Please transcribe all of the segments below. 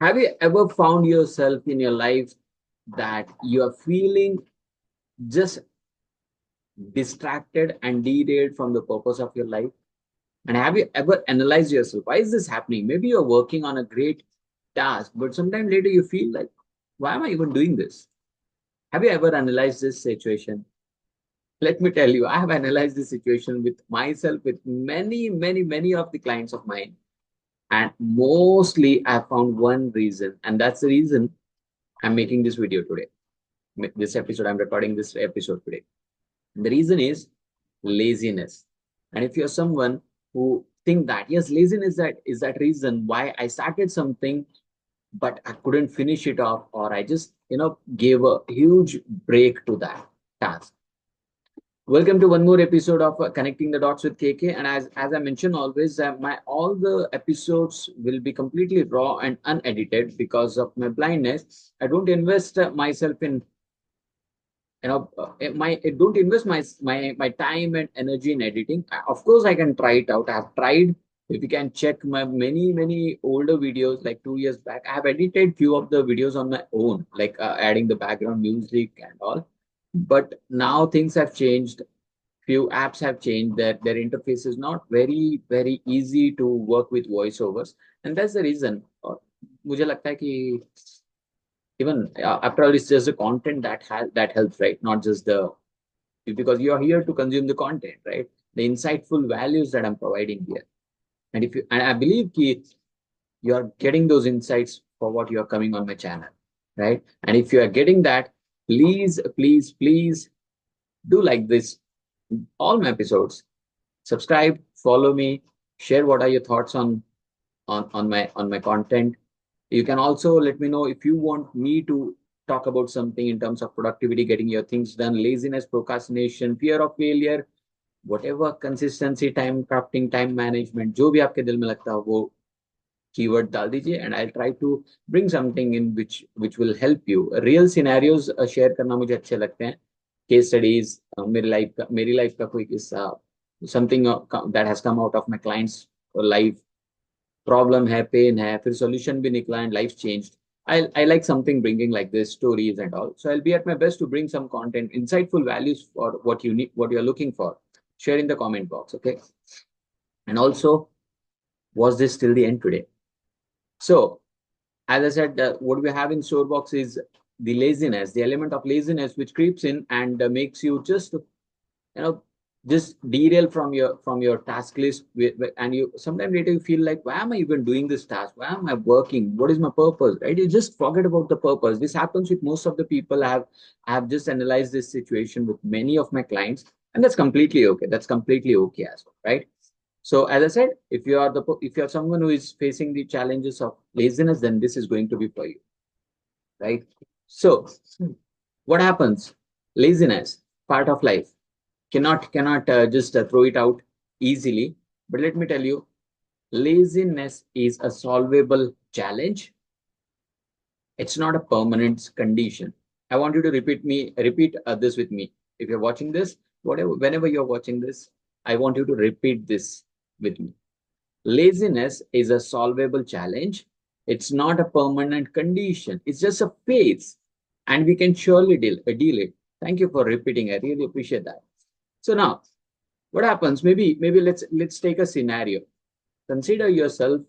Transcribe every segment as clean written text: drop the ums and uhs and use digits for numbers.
Have you ever found yourself in your life that you are feeling just distracted and derailed from the purpose of your life? And have you ever analyzed yourself? Why is this happening? Maybe you're working on a great task, but sometime later you feel like, why am I even doing this? Have you ever analyzed this situation? Let me tell you, I have analyzed this situation with myself, with many of the clients of mine. And mostly I found one reason, and that's the reason I'm making this video today. This episode, I'm recording this episode today. And the reason is laziness. And if you're someone who think that, yes, laziness that reason why I started something, but I couldn't finish it off, or I just, gave a huge break to that task. Welcome to one more episode of Connecting the Dots with KK. And as I mentioned always, my all the episodes will be completely raw and unedited because of my blindness. I don't invest myself in I don't invest my time and energy in editing. Of course I can try it out. I have tried. If you can check my many older videos like 2 years back, I have edited few of the videos on my own, like adding the background music and all. But now things have changed. Few apps have changed. Their interface is not very easy to work with voiceovers, and that's the reason. मुझे लगता है कि even after all, it's just the content that helps, right? Not just the, because you're here to consume the content, right? The insightful values that I'm providing here. And if you, and I believe ki you're getting those insights for what you're coming on my channel, right? And if you are getting that, please do like this, all my episodes, subscribe, follow me, share what are your thoughts on my content. You can also let me know if you want me to talk about something in terms of productivity, getting your things done, laziness, procrastination, fear of failure, whatever, consistency, time crafting, time management, जो भी आपके दिल में लगता हो वो keyword डाल दीजिए, and I'll try to bring something in which will help you. Real scenarios share करना मुझे अच्छे लगते हैं. Case studies, मेरी लाइफ का कोई किस्सा, something that has come out of my clients' life, problem है, पेन है, फिर सॉल्यूशन भी निकला and life changed. I like something bringing like this stories and all. So I'll be at my best to bring some content, insightful values for what you need, what you're looking for. Share in the comment box, okay? And also, was this till the end today? So, as I said, what we have in store box is the laziness, the element of laziness which creeps in and makes you just know just derail from your task list, and you sometimes later you feel like, why am I even doing this task? Why am I working? What is my purpose? Right, you just forget about the purpose. This happens with most of the people. I have just analyzed this situation with many of my clients, and that's completely okay. That's completely okay as well, right? So as I said, if you're someone who is facing the challenges of laziness, then this is going to be for you, right? So what happens? Laziness, part of life, cannot just throw it out easily. But let me tell you, laziness is a solvable challenge. It's not a permanent condition. I want you to repeat this with me. If you're watching this, whenever you're watching this, I want you to repeat this with me. Laziness is a solvable challenge. It's not a permanent condition. It's just a phase, and we can surely deal it. Thank you for repeating. I really appreciate that. So now, what happens? Maybe let's take a scenario. Consider yourself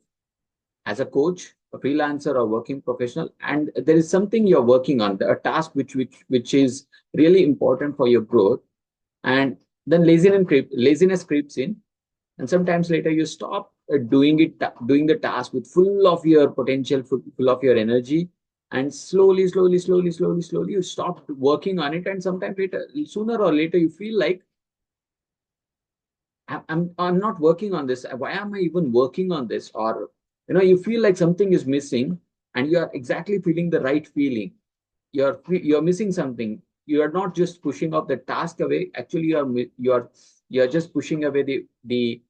as a coach, a freelancer, or working professional, and there is something you're working on, a task which is really important for your growth, and then laziness creeps in, and sometimes later you stop doing the task with full of your potential, full of your energy, and slowly you stop working on it, and sometimes later, sooner or later, you feel like, I'm not working on this. Why am I even working on this? Or you feel like something is missing, and you are exactly feeling the right feeling. You're missing something. You are not just pushing off the task away. Actually, you're just pushing away the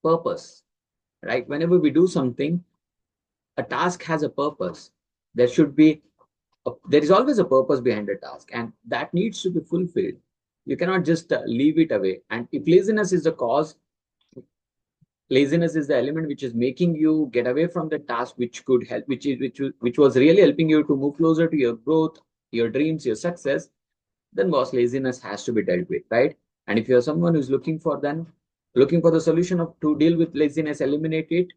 purpose. Right? Whenever we do something, a task has a purpose. There is always a purpose behind a task, and that needs to be fulfilled. You cannot just leave it away. And if laziness is the cause, Laziness is the element which is making you get away from the task which could help, which was really helping you to move closer to your growth, your dreams, your success. Then boss, laziness has to be dealt with, right? And if you're someone who's looking for the solution of to deal with laziness, eliminate it,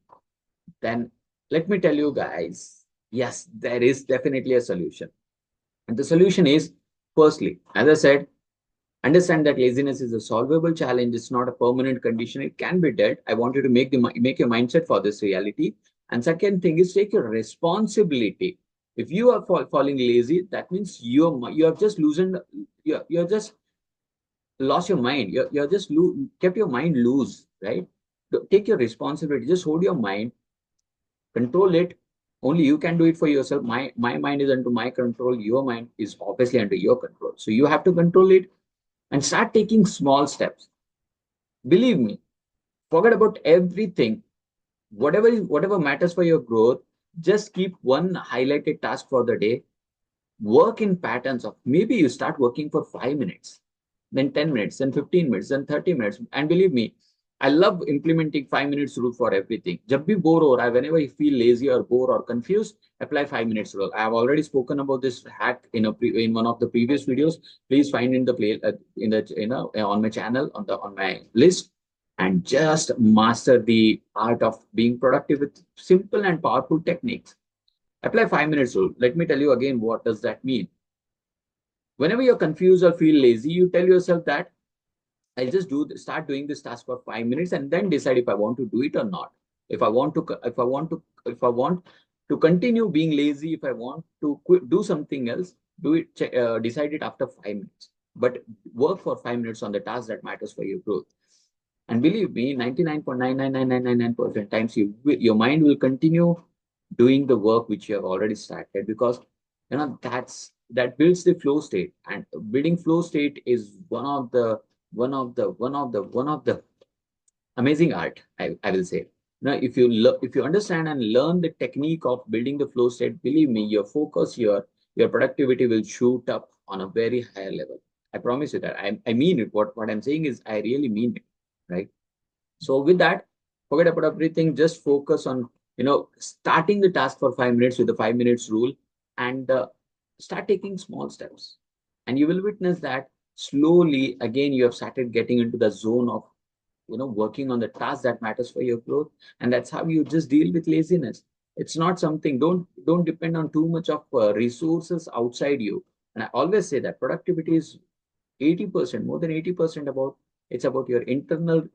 then let me tell you guys, yes, there is definitely a solution. And the solution is, firstly, as I said, understand that laziness is a solvable challenge. It's not a permanent condition. It can be dealt. I want you to make your mindset for this reality. And second thing is take your responsibility. If you are falling lazy, that means you have just loosened, you're just lost your mind. You're just kept your mind loose, right? Take your responsibility. Just hold your mind, control it. Only you can do it for yourself. My mind is under my control. Your mind is obviously under your control. So you have to control it and start taking small steps. Believe me, forget about everything. Whatever matters for your growth, just keep one highlighted task for the day. Work in patterns of maybe you start working for 5 minutes, then 10 minutes, then 15 minutes, then 30 minutes. And believe me, I love implementing 5 minutes rule for everything. Jab bhi bore ho raha hai, whenever you feel lazy or bored or confused, apply 5 minutes rule. I have already spoken about this hack in one of the previous videos. Please find in the play in the on my channel on my list, and just master the art of being productive with simple and powerful techniques. Apply 5 minutes rule. Let me tell you again what does that mean. Whenever you're confused or feel lazy, you tell yourself that I'll just start doing this task for 5 minutes and then decide if I want to do it or not. If I want to continue being lazy, if I want to do something else, decide it after 5 minutes. But work for 5 minutes on the task that matters for your growth. And believe me, 99.99999% times your mind will continue doing the work which you have already started, because that builds the flow state. And building flow state is one of the amazing art, I will say. Now, if you understand and learn the technique of building the flow state, believe me, your focus, your productivity will shoot up on a very higher level. I promise you that. I mean it. What I'm saying is I really mean it, right? So with that, forget about everything. Just focus on starting the task for 5 minutes with the 5 minutes rule, and start taking small steps. And you will witness that slowly again you have started getting into the zone of working on the task that matters for your growth. And that's how you just deal with laziness. It's not something. Don't depend on too much of resources outside you. And I always say that productivity is 80%, more than 80% about, it's about your internal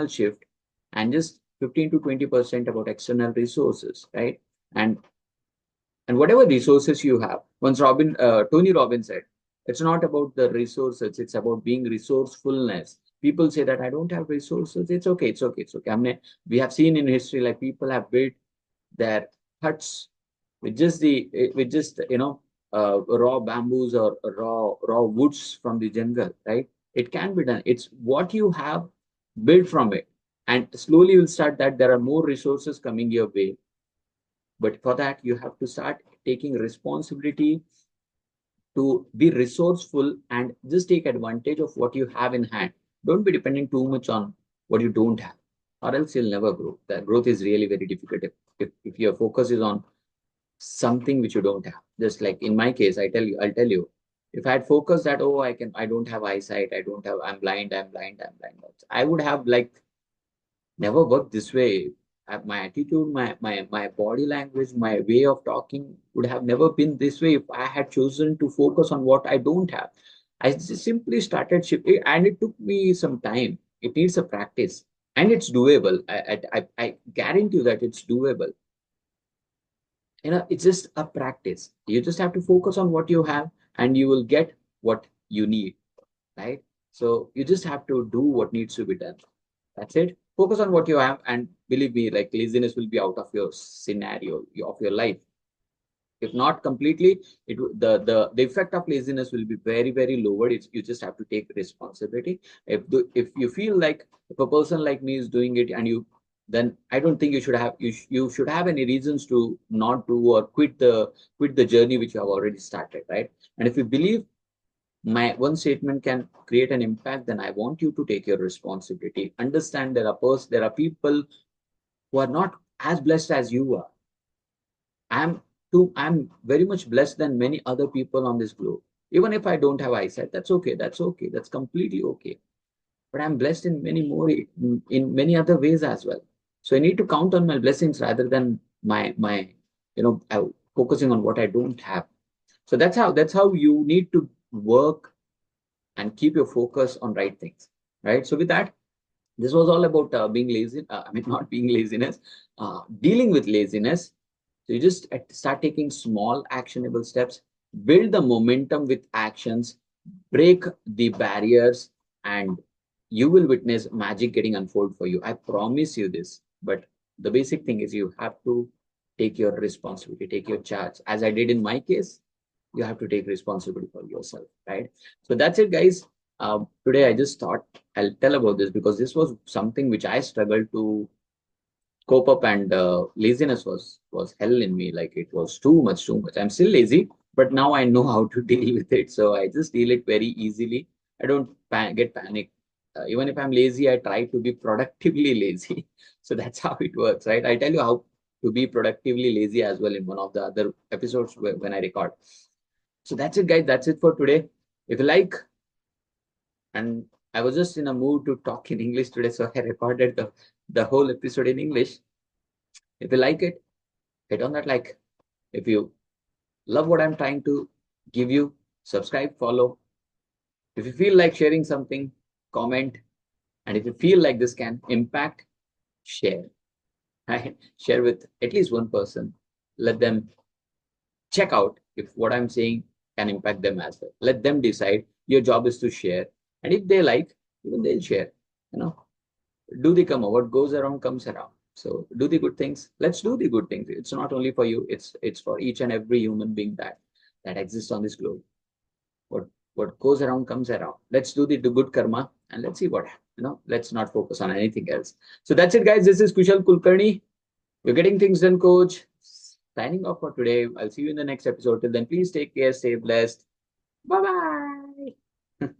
shift, and just 15 to 20% about external resources, right? And whatever resources you have, once Tony Robbins said, it's not about the resources, it's about being resourcefulness. People say that I don't have resources. It's okay, it's okay, it's okay. I mean, we have seen in history, like, people have built their huts with just raw bamboos or raw woods from the jungle, right? It can be done. It's what you have built from it, and slowly you'll start that there are more resources coming your way. But for that, you have to start taking responsibility to be resourceful and just take advantage of what you have in hand. Don't be depending too much on what you don't have, or else you'll never grow. That growth is really very difficult if your focus is on something which you don't have. Just like in my case, I'll tell you, if I had focused that, oh, I don't have eyesight, I'm blind, I would have like never worked this way. My attitude, my body language, my way of talking would have never been this way if I had chosen to focus on what I don't have. I just simply started shifting, and it took me some time. It needs a practice, and it's doable. I guarantee you that it's doable. It's just a practice. You just have to focus on what you have, and you will get what you need, right? So you just have to do what needs to be done. That's it. Focus on what you have, and believe me, like, laziness will be out of your scenario of your life. If not completely, the effect of laziness will be very, very lower. You just have to take responsibility. If you feel like, if a person like me is doing it, and you, then I don't think you should have any reasons to not do or quit the journey which you have already started, right? And if you believe my one statement can create an impact, then I want you to take your responsibility. Understand there are people who are not as blessed as you are. I'm I'm very much blessed than many other people on this globe. Even if I don't have eyesight, that's okay. That's okay. That's completely okay. But I'm blessed in many more in many other ways as well. So I need to count on my blessings rather than my focusing on what I don't have. So that's how you need to work and keep your focus on right things, right? So with that, this was all about being lazy. I mean, not being laziness, dealing with laziness. So you just start taking small actionable steps, build the momentum with actions, break the barriers, and you will witness magic getting unfold for you. I promise you this. But the basic thing is you have to take your responsibility, take your charge. As I did in my case, you have to take responsibility for yourself, right? So that's it, guys. Today I just thought I'll tell about this because this was something which I struggled to cope up, and laziness was hell in me. Like it was too much. I'm still lazy, but now I know how to deal with it. So I just deal it very easily. I don't get panicked. Even if I'm lazy, I try to be productively lazy. So that's how it works, right? I tell you how to be productively lazy as well in one of the other episodes when I record. So that's it, guys. That's it for today. If you like, and I was just in a mood to talk in English today, so I recorded the whole episode in English. If you like it, hit on that like. If you love what I'm trying to give you, subscribe, follow. If you feel like sharing something, comment. And if you feel like this can impact, share. Right? Share with at least one person. Let them check out if what I'm saying can impact them as well. Let them decide. Your job is to share. And if they like, even they'll share. You know, do the karma. What goes around comes around. So do the good things. Let's do the good things. It's not only for you, it's for each and every human being that exists on this globe. What what goes around comes around. Let's do the good karma and let's see what let's not focus on anything else. So that's it, guys. This is Kushal Kulkarni. You're getting things done, coach. Signing off for today. I'll see you in the next episode. Till then, please take care, stay blessed. Bye bye.